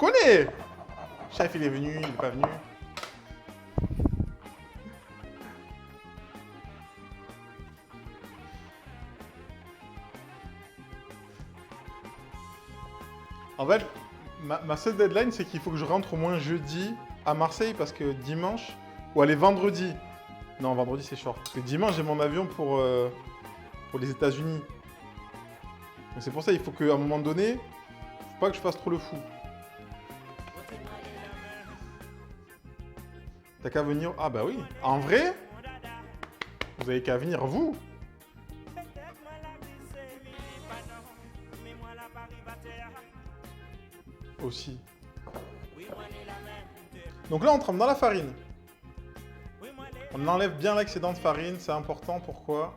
connais. Chef, il est venu, il est pas venu. En fait, ma seule deadline, c'est qu'il faut que je rentre au moins jeudi à Marseille parce que dimanche, ou aller vendredi. Non, vendredi c'est short. Parce que dimanche, j'ai mon avion pour les États-Unis. Donc c'est pour ça, il faut qu'à un moment donné, faut pas que je fasse trop le fou. T'as qu'à venir. Ah bah oui. En vrai, vous avez qu'à venir vous. Aussi. Donc là, on trempe dans la farine. On enlève bien l'excédent de farine, c'est important. Pourquoi?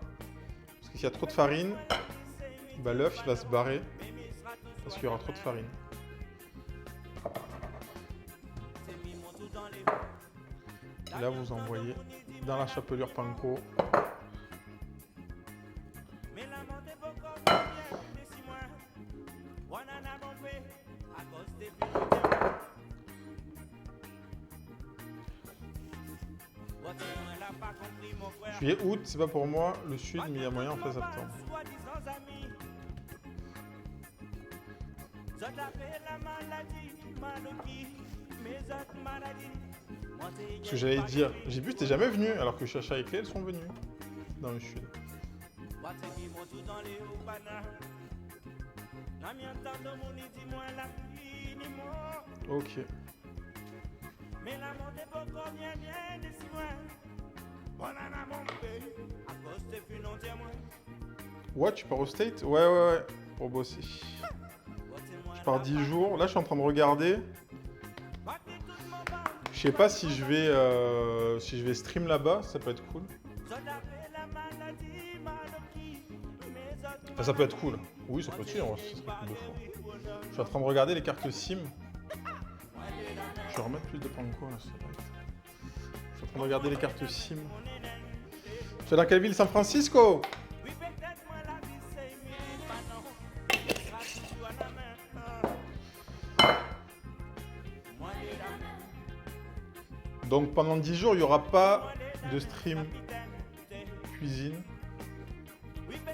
Parce que s'il y a trop de farine, bah, l'œuf il va se barrer parce qu'il y aura trop de farine. Et là, vous envoyez dans la chapelure panko. Juillet, août, c'est pas pour moi. Le sud, mais il y a moyen en fin septembre. Ce que j'allais dire, j'ai vu que t'es jamais venu, alors que Chacha et Clé, elles sont venues dans le sud. Ok. Ouais, tu pars au State? Ouais, pour bosser. Je pars 10 jours. Là, je suis en train de regarder. Je sais pas si je vais stream là-bas, ça peut être cool. Enfin, ça peut être cool. Oui, ça peut être cool, ça serait cool de fou. Je suis en train de regarder les cartes SIM. Je vais remettre plus de panko là, ça va être. Je suis en train de regarder les cartes SIM. Tu es dans quelle ville? San Francisco? Donc pendant 10 jours, il n'y aura pas de stream cuisine.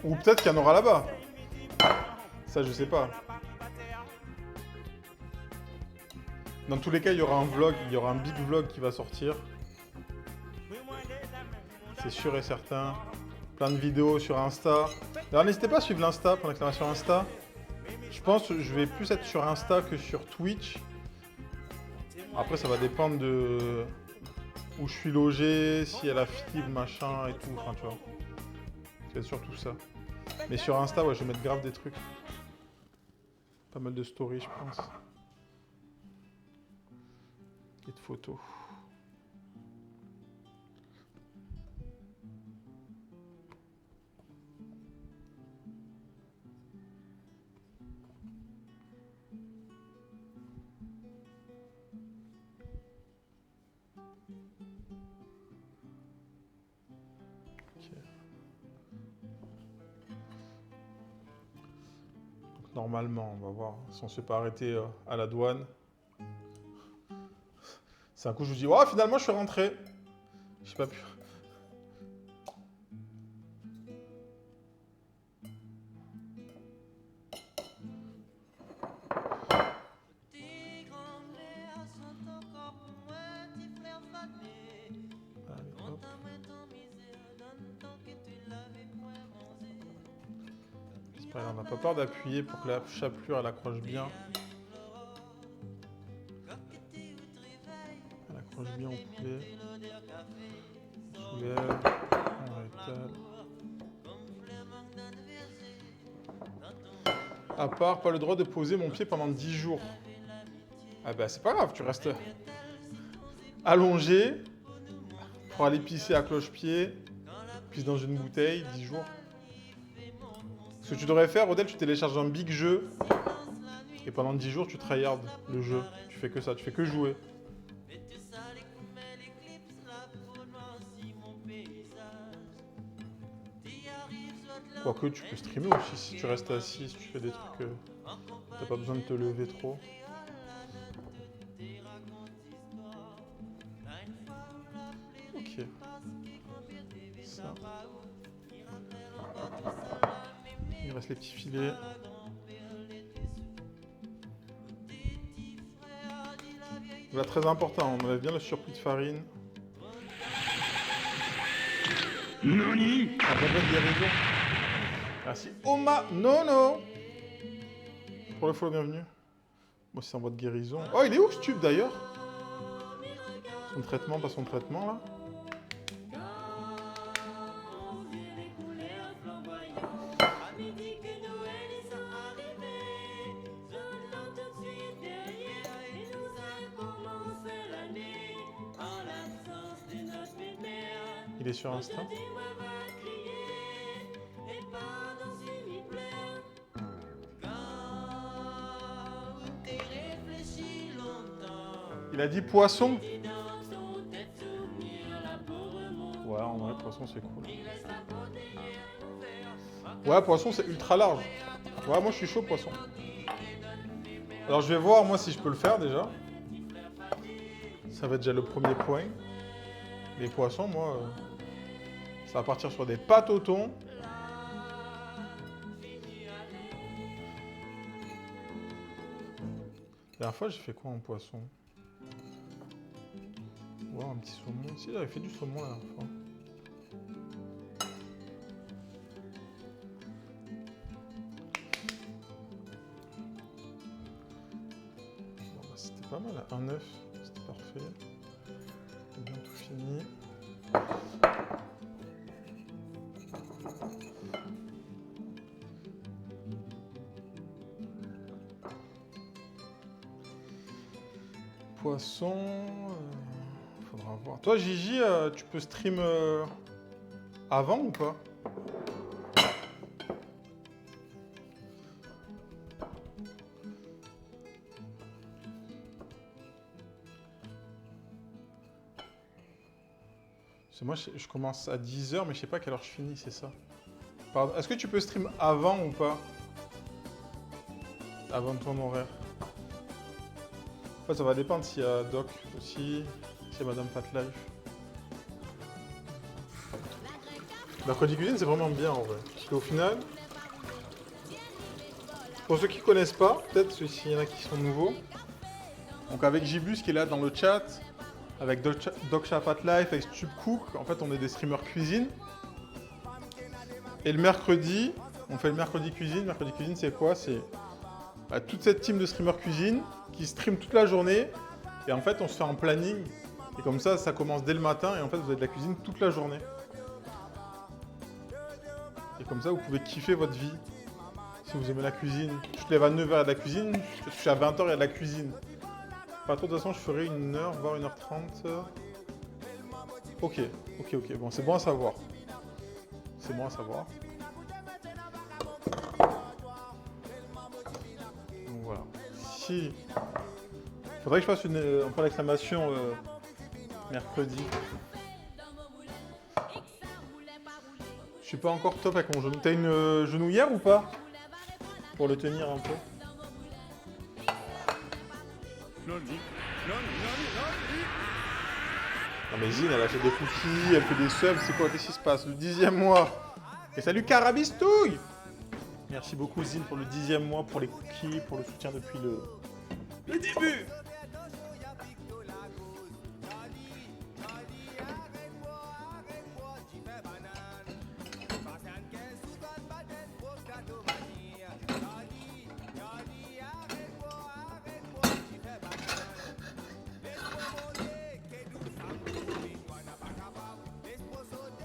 Ou peut-être qu'il y en aura là-bas. Ça, je sais pas. Dans tous les cas, il y aura un vlog, il y aura un big vlog qui va sortir. C'est sûr et certain. Plein de vidéos sur Insta. Alors n'hésitez pas à suivre l'Insta, pour l'exclamation Insta. Je pense que je vais plus être sur Insta que sur Twitch. Après, ça va dépendre de où je suis logé, s'il y a la fibre, machin et tout. Enfin, tu vois. C'est surtout ça. Mais sur Insta, ouais, je vais mettre grave des trucs. Pas mal de stories, je pense. Et de photos. Normalement, on va voir si on se fait pas arrêter à la douane. C'est un coup, je vous dis, oh, finalement, je suis rentré. Je sais pas plus. Allez, hop. J'espère qu'on n'a pas peur d'appuyer pour que la chapelure elle accroche bien. Elle accroche bien au poulet. On soulève, on rétale. À part, pas le droit de poser mon pied pendant 10 jours. Ah bah c'est pas grave, tu restes allongé pour aller pisser à cloche-pied, puis dans une bouteille, 10 jours. Ce que tu devrais faire, Odell, tu télécharges un big jeu et pendant 10 jours, tu tryhardes le jeu. Tu fais que ça, tu fais que jouer. Quoique, tu peux streamer aussi si tu restes assis, si tu fais des trucs... t'as pas besoin de te lever trop. ça. Il reste les petits filets. Là, très important, on enlève bien le surplus de farine. Nani? Un bon guérison. Merci Oma Nono pour le follow, bienvenue. Moi, c'est en voie de guérison. Oh, il est où ce tube d'ailleurs? Son traitement, pas son traitement là. Il est sur Insta. Il a dit poisson. Ouais, en vrai, poisson c'est cool. Ouais, poisson c'est ultra large. Ouais, moi je suis chaud poisson. Alors je vais voir moi si je peux le faire déjà. Ça va être déjà le premier point. Les poissons, moi, ça va partir sur des pâtes au thon. La dernière fois, j'ai fait quoi en poisson? Ouais, un petit saumon. Si, j'avais fait du saumon la dernière fois. Bon, bah, c'était pas mal, un œuf, c'était parfait. J'ai bien tout fini. Poisson, faudra voir. Toi, Gigi, tu peux stream avant ou pas? Parce que moi, je commence à 10h, mais je sais pas à quelle heure je finis, c'est ça. Pardon. Est-ce que tu peux stream avant ou pas? Avant ton horaire. En fait, ça va dépendre s'il y a Doc aussi, s'il y a Madame Fat Life. Mercredi cuisine, c'est vraiment bien en vrai. Parce qu'au final, pour ceux qui ne connaissent pas, peut-être s'il y en a qui sont nouveaux, donc avec Gibus qui est là dans le chat, avec Doc Fat Life, avec Stube Cook, en fait on est des streamers cuisine. Et le mercredi, on fait le mercredi cuisine. Mercredi cuisine, c'est quoi? C'est toute cette team de streamers cuisine qui stream toute la journée. Et en fait, on se fait un planning. Et comme ça, ça commence dès le matin. Et en fait, vous avez de la cuisine toute la journée. Et comme ça, vous pouvez kiffer votre vie. Si vous aimez la cuisine. Je te lève à 9h, il y a de la cuisine. Je suis à 20h, il y a de la cuisine. Pas trop, de toute façon, je ferai 1h, voire 1h30. Ok. Bon, c'est bon à savoir. C'est bon à savoir. Donc voilà. Si... Faudrait que je fasse un point d'exclamation mercredi. Je suis pas encore top avec mon genou. T'as une genouillère ou pas? Pour le tenir un peu. Non mais Zine, elle achète des cookies, elle fait des subs, c'est quoi? Qu'est-ce qui se passe? Le 10e mois. Et salut Carabistouille! Merci beaucoup Zine pour le 10e mois, pour les cookies, pour le soutien depuis le début.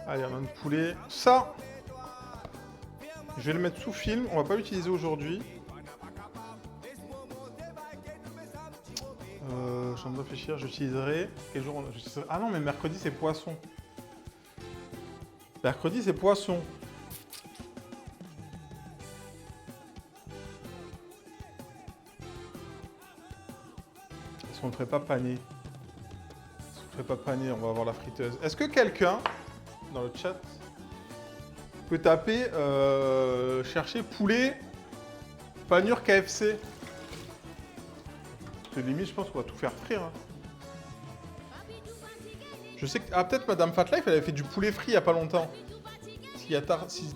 Allez, on a un poulet. Ça, je vais le mettre sous film. On va pas l'utiliser aujourd'hui. Je suis en train de réfléchir. J'utiliserai. Quel jour Ah non, mais mercredi, c'est poisson. Mercredi, c'est poisson. Est-ce qu'on ne ferait pas pané? Est-ce qu'on ne ferait pas pané? On va avoir la friteuse. Est-ce que quelqu'un, dans le chat, peut taper, chercher poulet, panure KFC? Parce que limite, je pense qu'on va tout faire frire. Hein. Je sais que... Ah, peut-être Madame Fat Life, elle avait fait du poulet frit il y a pas longtemps. Si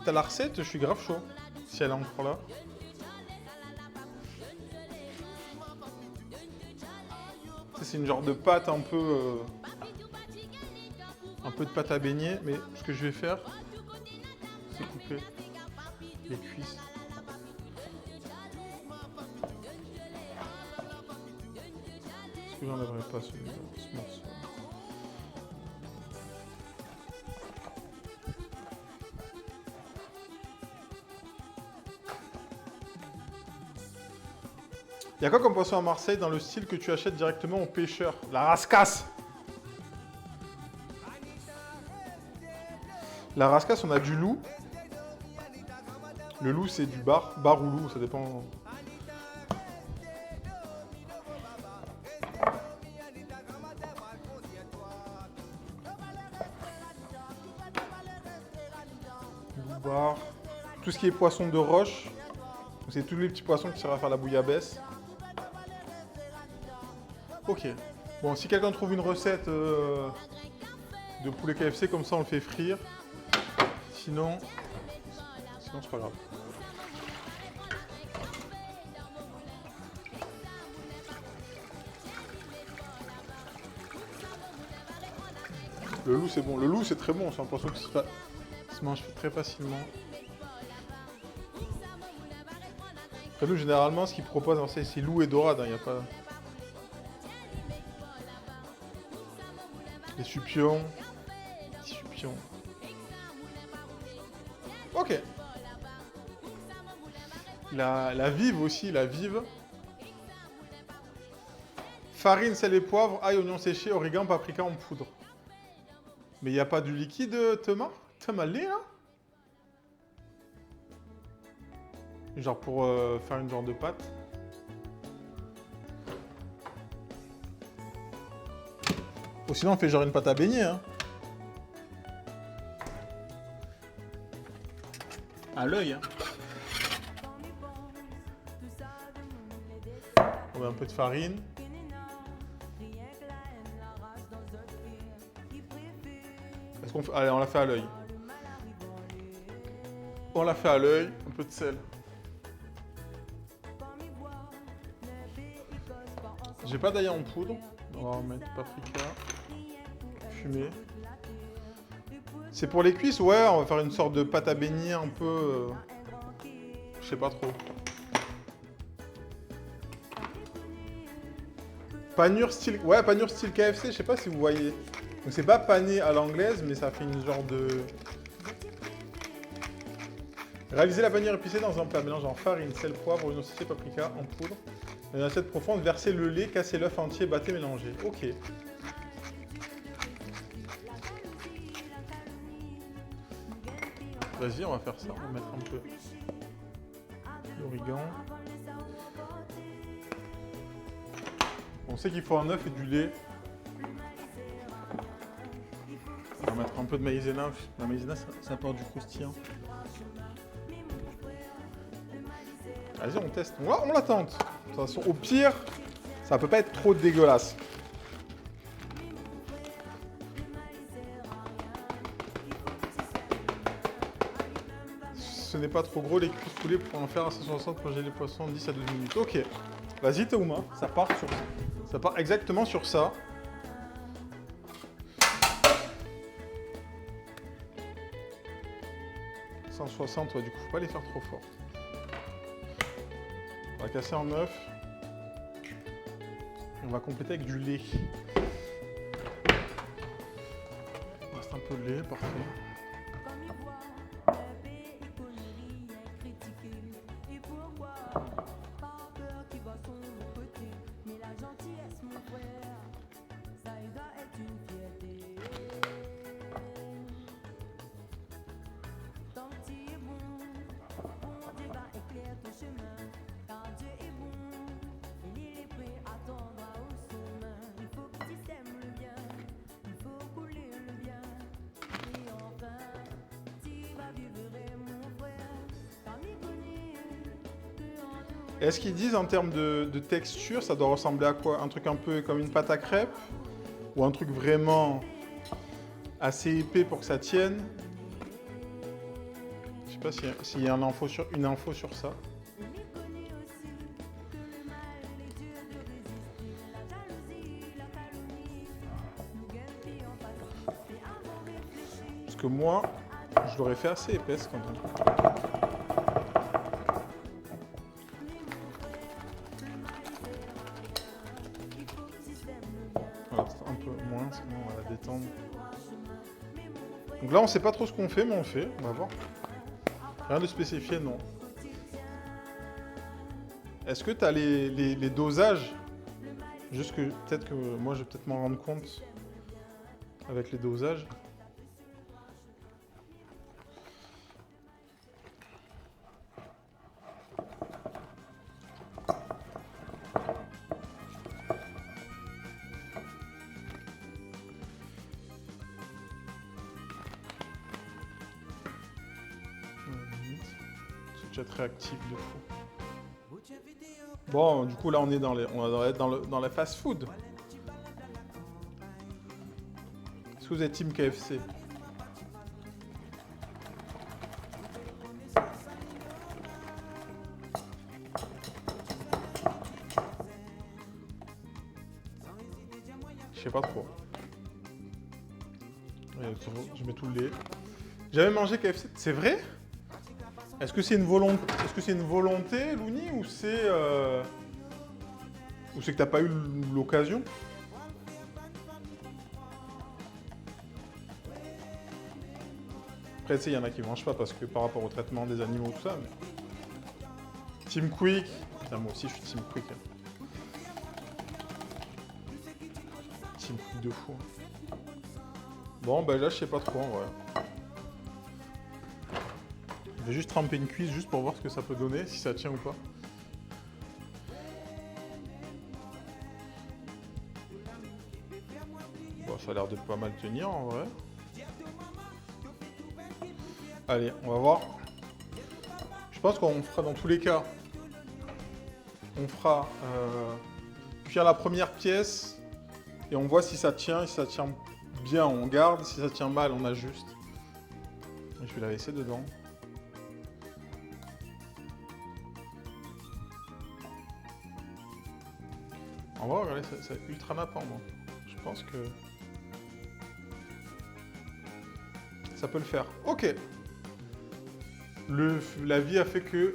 t'as la recette, je suis grave chaud. Si elle est encore là. C'est une genre de pâte un peu... un peu de pâte à beignet. Mais ce que je vais faire, c'est couper les cuisses. Est-ce que j'enlèverai pas ce morceau? Il y a quoi comme poisson à Marseille dans le style que tu achètes directement au pêcheur? La rascasse! La rascasse, on a du loup. Le loup, c'est du bar ou loup, ça dépend. Loup, bar. Tout ce qui est poisson de roche, c'est tous les petits poissons qui servent à faire la bouillabaisse. Ok. Bon, si quelqu'un trouve une recette de poulet KFC, comme ça on le fait frire. Sinon c'est pas grave. Le loup c'est bon. Le loup c'est très bon. C'est un poisson qui se mange très facilement. Après nous généralement ce qu'ils proposent c'est loup et dorade. Il n'y a pas... Les supions. Les supions. Ok. La vive aussi, la vive. Farine, sel et poivre, ail, oignon séché, origan, paprika en poudre. Mais il n'y a pas du liquide, Thomas? T'as mal là? Genre pour faire une genre de pâte. Ou sinon on fait genre une pâte à beignet, hein. À l'œil, hein. On met un peu de farine. Est-ce qu'on fait... Allez, on l'a fait à l'œil. On l'a fait à l'œil, un peu de sel. J'ai pas d'ail en poudre. On va mettre paprika. Fumé. C'est pour les cuisses, ouais, on va faire une sorte de pâte à beignet un peu... je sais pas trop. Panure style... Ouais, panure style KFC, je sais pas si vous voyez. Donc c'est pas pané à l'anglaise, mais ça fait une genre de... Réaliser la panure épicée dans un plat mélangeant farine, sel, poivre, oignon séché, paprika en poudre. Dans une assiette profonde, versez le lait, cassez l'œuf entier, battez, mélangez. Ok. Vas-y, on va faire ça. On va mettre un peu d'origan. On sait qu'il faut un œuf et du lait. On va mettre un peu de maïzena. La maïzena, ça apporte du croustillant. Vas-y, on teste. On la tente. De toute façon, au pire, ça peut pas être trop dégueulasse. Ce n'est pas trop gros, les cuisses poulet pour en faire à 160 pour gérer les poissons 10 à 12 minutes. Ok. Vas-y, Théouma, ça part exactement sur ça. « 160, ouais, du coup, faut pas les faire trop fort. On va casser en œuf. Et on va compléter avec du lait. Il reste un peu de lait, parfait. Est-ce qu'ils disent en termes de texture, ça doit ressembler à quoi? Un truc un peu comme une pâte à crêpes? Ou un truc vraiment assez épais pour que ça tienne. Je sais pas s'il y a une info sur ça. Parce que moi, je l'aurais fait assez épaisse quand même. Voilà, un peu moins, sinon on va la détendre. Donc là, on sait pas trop ce qu'on fait, mais on le fait. On va voir. Rien de spécifié, non. Est-ce que tu as les dosages? Juste que peut-être que moi, je vais peut-être m'en rendre compte avec les dosages. C'est déjà très actif de fou. Bon, du coup là on est dans la fast food. Est-ce que vous êtes team KFC? Je sais pas trop. Je mets tout le lait. J'avais mangé KFC. C'est vrai? Est-ce que c'est une volonté, Louni, ou c'est que t'as pas eu l'occasion? Après, tu sais, il y en a qui mangent pas parce que par rapport au traitement des animaux, tout ça. Mais... Team Quick. Putain, moi aussi, je suis Team Quick. Hein. Team Quick de fou. Bon, bah là, je sais pas trop, en vrai. Je vais juste tremper une cuisse juste pour voir ce que ça peut donner, si ça tient ou pas. Bon, ça a l'air de pas mal tenir en vrai. Allez, on va voir. Je pense qu'on fera dans tous les cas. On fera cuire la première pièce et on voit si ça tient. Si ça tient bien, on garde. Si ça tient mal, on ajuste. Je vais la laisser dedans. On va regarder, c'est ultra nappant, moi. Je pense que ça peut le faire. Ok. La vie a fait que...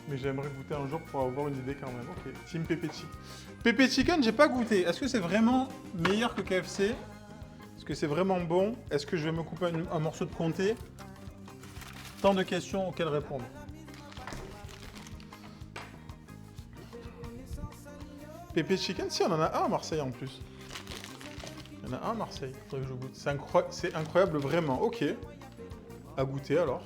Mais j'aimerais goûter un jour pour avoir une idée quand même. Ok. Team Pepe Chicken. Pepe Chicken, j'ai pas goûté. Est-ce que c'est vraiment meilleur que KFC? Est-ce que c'est vraiment bon? Est-ce que je vais me couper un morceau de comté? Tant de questions auxquelles répondre. Pepe Chicken, si, on en a un à Marseille en plus. Il y en a un à Marseille, faudrait que je goûte. C'est incroyable, vraiment. Ok. À goûter alors.